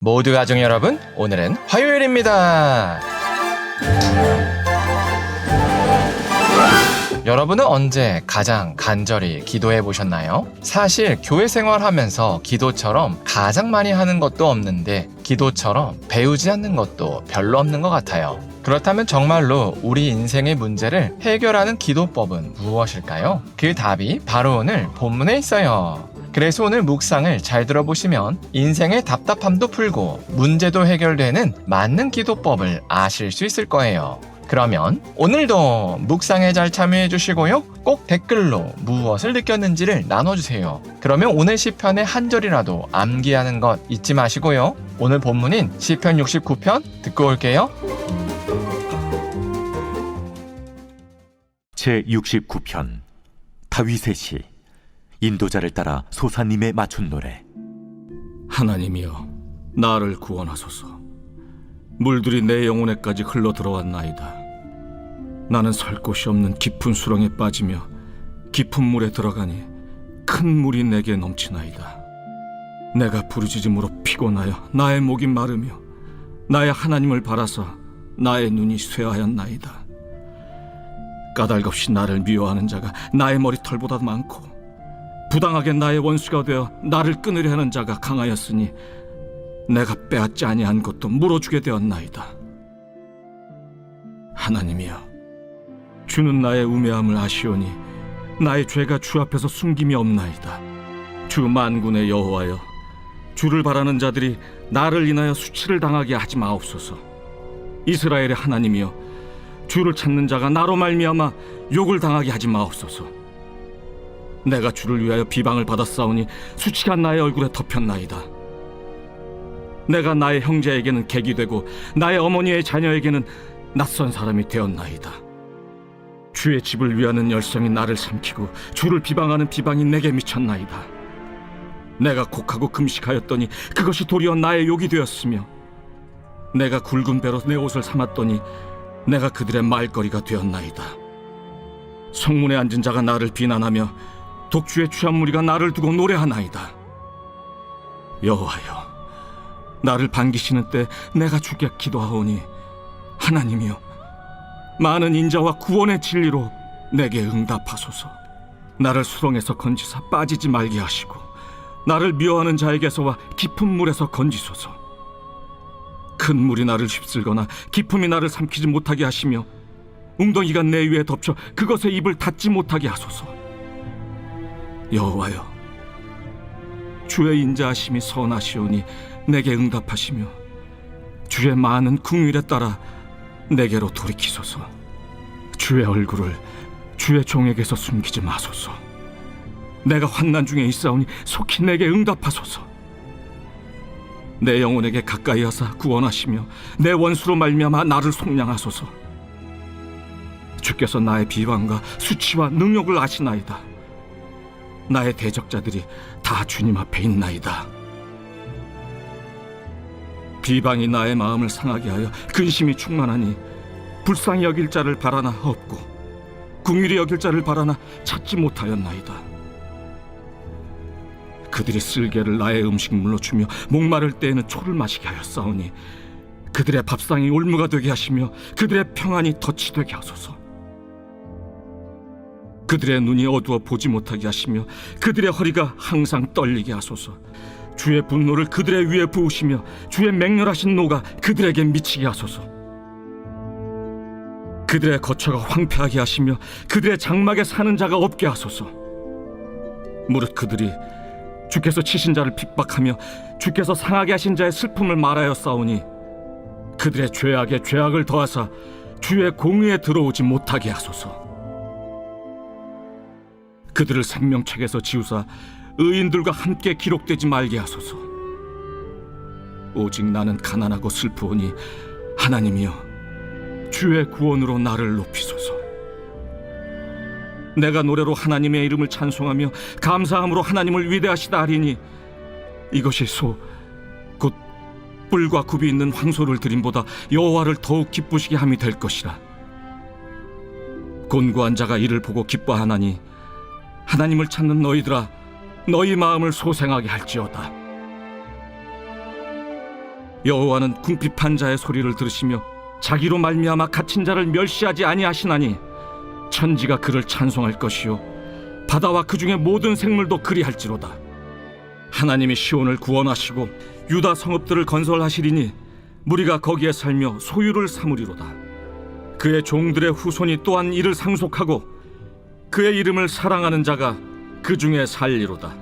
모두 가족 여러분, 오늘은 화요일입니다. 여러분은 언제 가장 간절히 기도해 보셨나요? 사실 교회 생활하면서 기도처럼 가장 많이 하는 것도 없는데 기도처럼 배우지 않는 것도 별로 없는 것 같아요. 그렇다면 정말로 우리 인생의 문제를 해결하는 기도법은 무엇일까요? 그 답이 바로 오늘 본문에 있어요. 그래서 오늘 묵상을 잘 들어보시면 인생의 답답함도 풀고 문제도 해결되는 맞는 기도법을 아실 수 있을 거예요. 그러면 오늘도 묵상에 잘 참여해 주시고요. 꼭 댓글로 무엇을 느꼈는지를 나눠주세요. 그러면 오늘 시편의 한 절이라도 암기하는 것 잊지 마시고요. 오늘 본문인 시편 69편 듣고 올게요. 제69편 다윗의 시. 인도자를 따라 소사님에 맞춘 노래. 하나님이여, 나를 구원하소서. 물들이 내 영혼에까지 흘러 들어왔나이다. 나는 설 곳이 없는 깊은 수렁에 빠지며 깊은 물에 들어가니 큰 물이 내게 넘치나이다. 내가 부르짖음으로 피곤하여 나의 목이 마르며 나의 하나님을 바라서 나의 눈이 쇠하였나이다. 까닭없이 나를 미워하는 자가 나의 머리털보다 많고 부당하게 나의 원수가 되어 나를 끊으려 하는 자가 강하였으니 내가 빼앗지 아니한 것도 물어주게 되었나이다. 하나님이여, 주는 나의 우매함을 아시오니 나의 죄가 주 앞에서 숨김이 없나이다. 주 만군의 여호와여, 주를 바라는 자들이 나를 인하여 수치를 당하게 하지 마옵소서. 이스라엘의 하나님이여, 주를 찾는 자가 나로 말미암아 욕을 당하게 하지 마옵소서. 내가 주를 위하여 비방을 받았사오니 수치가 나의 얼굴에 덮였나이다. 내가 나의 형제에게는 객이 되고 나의 어머니의 자녀에게는 낯선 사람이 되었나이다. 주의 집을 위하는 열성이 나를 삼키고 주를 비방하는 비방이 내게 미쳤나이다. 내가 곡하고 금식하였더니 그것이 도리어 나의 욕이 되었으며 내가 굵은 배로 내 옷을 삼았더니 내가 그들의 말거리가 되었나이다. 성문에 앉은 자가 나를 비난하며 독주의 취한 무리가 나를 두고 노래하나이다. 여호와여, 나를 반기시는 때 내가 주께 기도하오니 하나님이여, 많은 인자와 구원의 진리로 내게 응답하소서. 나를 수렁에서 건지사 빠지지 말게 하시고 나를 미워하는 자에게서와 깊은 물에서 건지소서. 큰 물이 나를 휩쓸거나 깊음이 나를 삼키지 못하게 하시며 웅덩이가 내 위에 덮쳐 그것에 입을 닫지 못하게 하소서. 여호와여, 주의 인자하심이 선하시오니 내게 응답하시며 주의 많은 긍휼에 따라 내게로 돌이키소서. 주의 얼굴을 주의 종에게서 숨기지 마소서. 내가 환난 중에 있사오니 속히 내게 응답하소서. 내 영혼에게 가까이 하사 구원하시며 내 원수로 말미암아 나를 속량하소서. 주께서 나의 비방과 수치와 능욕을 아시나이다. 나의 대적자들이 다 주님 앞에 있나이다. 비방이 나의 마음을 상하게 하여 근심이 충만하니 불쌍히 여길 자를 바라나 없고 긍휼히 여길 자를 바라나 찾지 못하였나이다. 그들이 쓸개를 나의 음식물로 주며 목마를 때에는 초를 마시게 하였사오니 그들의 밥상이 올무가 되게 하시며 그들의 평안이 덫이 되게 하소서. 그들의 눈이 어두워 보지 못하게 하시며 그들의 허리가 항상 떨리게 하소서. 주의 분노를 그들의 위에 부으시며 주의 맹렬하신 노가 그들에게 미치게 하소서. 그들의 거처가 황폐하게 하시며 그들의 장막에 사는 자가 없게 하소서. 무릇 그들이 주께서 치신 자를 핍박하며 주께서 상하게 하신 자의 슬픔을 말하였사오니 그들의 죄악에 죄악을 더하사 주의 공의에 들어오지 못하게 하소서. 그들을 생명책에서 지우사 의인들과 함께 기록되지 말게 하소서. 오직 나는 가난하고 슬프오니 하나님이여, 주의 구원으로 나를 높이소서. 내가 노래로 하나님의 이름을 찬송하며 감사함으로 하나님을 위대하시다 하리니 이것이 곧 뿔과 굽이 있는 황소를 드림보다 여호와를 더욱 기쁘시게 함이 될 것이라. 곤고한 자가 이를 보고 기뻐하나니 하나님을 찾는 너희들아, 너희 마음을 소생하게 할지어다. 여호와는 궁핍한 자의 소리를 들으시며 자기로 말미암아 갇힌 자를 멸시하지 아니하시나니 천지가 그를 찬송할 것이요 바다와 그 중에 모든 생물도 그리할지로다. 하나님이 시온을 구원하시고 유다 성읍들을 건설하시리니 무리가 거기에 살며 소유를 삼으리로다. 그의 종들의 후손이 또한 이를 상속하고 그의 이름을 사랑하는 자가 그 중에 살리로다.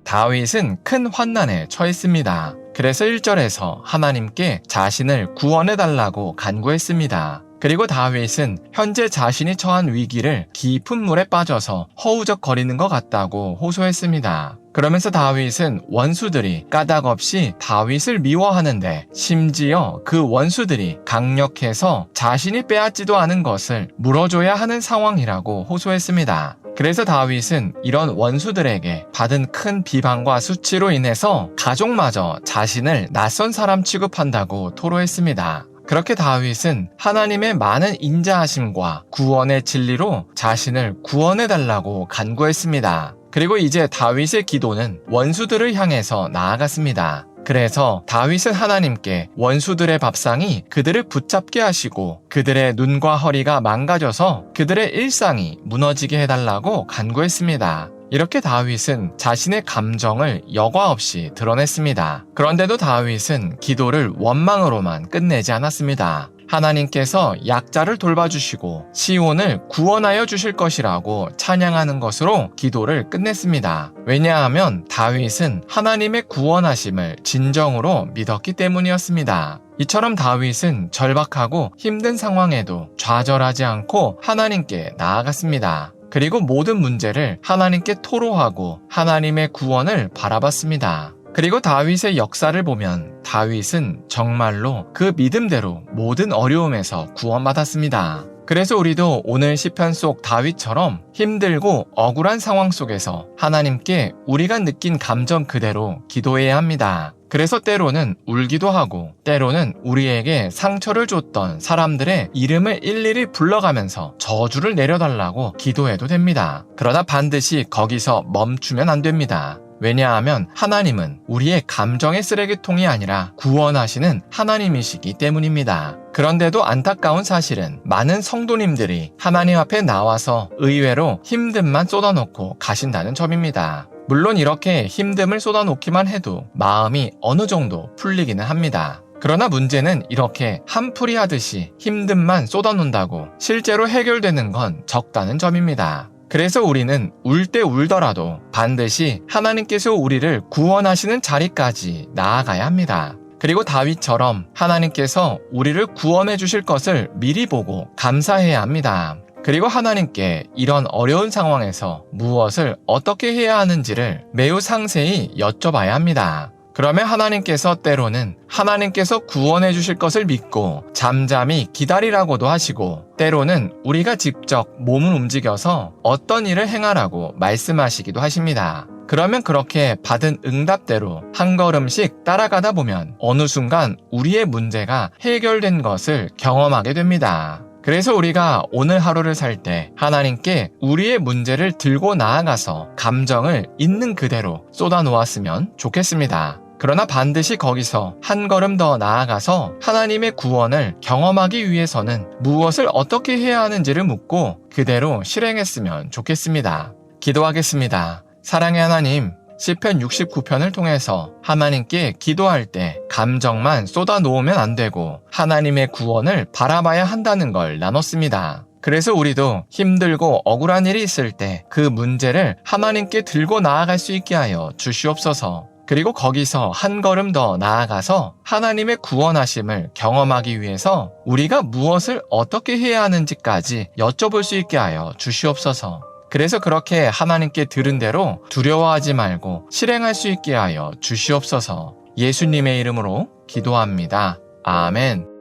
다윗은 큰 환난에 처했습니다. 그래서 1절에서 하나님께 자신을 구원해달라고 간구했습니다. 그리고 다윗은 현재 자신이 처한 위기를 깊은 물에 빠져서 허우적거리는 것 같다고 호소했습니다. 그러면서 다윗은 원수들이 까닭없이 다윗을 미워하는데 심지어 그 원수들이 강력해서 자신이 빼앗지도 않은 것을 물어줘야 하는 상황이라고 호소했습니다. 그래서 다윗은 이런 원수들에게 받은 큰 비방과 수치로 인해서 가족마저 자신을 낯선 사람 취급한다고 토로했습니다. 그렇게 다윗은 하나님의 많은 인자하심과 구원의 진리로 자신을 구원해달라고 간구했습니다. 그리고 이제 다윗의 기도는 원수들을 향해서 나아갔습니다. 그래서 다윗은 하나님께 원수들의 밥상이 그들을 붙잡게 하시고 그들의 눈과 허리가 망가져서 그들의 일상이 무너지게 해달라고 간구했습니다. 이렇게 다윗은 자신의 감정을 여과 없이 드러냈습니다. 그런데도 다윗은 기도를 원망으로만 끝내지 않았습니다. 하나님께서 약자를 돌봐주시고 시온을 구원하여 주실 것이라고 찬양하는 것으로 기도를 끝냈습니다. 왜냐하면 다윗은 하나님의 구원하심을 진정으로 믿었기 때문이었습니다. 이처럼 다윗은 절박하고 힘든 상황에도 좌절하지 않고 하나님께 나아갔습니다. 그리고 모든 문제를 하나님께 토로하고 하나님의 구원을 바라봤습니다. 그리고 다윗의 역사를 보면 다윗은 정말로 그 믿음대로 모든 어려움에서 구원받았습니다. 그래서 우리도 오늘 시편 속 다윗처럼 힘들고 억울한 상황 속에서 하나님께 우리가 느낀 감정 그대로 기도해야 합니다. 그래서 때로는 울기도 하고 때로는 우리에게 상처를 줬던 사람들의 이름을 일일이 불러가면서 저주를 내려달라고 기도해도 됩니다. 그러나 반드시 거기서 멈추면 안 됩니다. 왜냐하면 하나님은 우리의 감정의 쓰레기통이 아니라 구원하시는 하나님이시기 때문입니다. 그런데도 안타까운 사실은 많은 성도님들이 하나님 앞에 나와서 의외로 힘듦만 쏟아놓고 가신다는 점입니다. 물론 이렇게 힘듦을 쏟아놓기만 해도 마음이 어느 정도 풀리기는 합니다. 그러나 문제는 이렇게 한풀이 하듯이 힘듦만 쏟아놓는다고 실제로 해결되는 건 적다는 점입니다. 그래서 우리는 울 때 울더라도 반드시 하나님께서 우리를 구원하시는 자리까지 나아가야 합니다. 그리고 다윗처럼 하나님께서 우리를 구원해 주실 것을 미리 보고 감사해야 합니다. 그리고 하나님께 이런 어려운 상황에서 무엇을 어떻게 해야 하는지를 매우 상세히 여쭤봐야 합니다. 그러면 하나님께서 때로는 하나님께서 구원해 주실 것을 믿고 잠잠히 기다리라고도 하시고 때로는 우리가 직접 몸을 움직여서 어떤 일을 행하라고 말씀하시기도 하십니다. 그러면 그렇게 받은 응답대로 한 걸음씩 따라가다 보면 어느 순간 우리의 문제가 해결된 것을 경험하게 됩니다. 그래서 우리가 오늘 하루를 살 때 하나님께 우리의 문제를 들고 나아가서 감정을 있는 그대로 쏟아놓았으면 좋겠습니다. 그러나 반드시 거기서 한 걸음 더 나아가서 하나님의 구원을 경험하기 위해서는 무엇을 어떻게 해야 하는지를 묻고 그대로 실행했으면 좋겠습니다. 기도하겠습니다. 사랑의 하나님, 시편 69편을 통해서 하나님께 기도할 때 감정만 쏟아놓으면 안 되고 하나님의 구원을 바라봐야 한다는 걸 나눴습니다. 그래서 우리도 힘들고 억울한 일이 있을 때 그 문제를 하나님께 들고 나아갈 수 있게 하여 주시옵소서. 그리고 거기서 한 걸음 더 나아가서 하나님의 구원하심을 경험하기 위해서 우리가 무엇을 어떻게 해야 하는지까지 여쭤볼 수 있게 하여 주시옵소서. 그래서 그렇게 하나님께 들은 대로 두려워하지 말고 실행할 수 있게 하여 주시옵소서. 예수님의 이름으로 기도합니다. 아멘.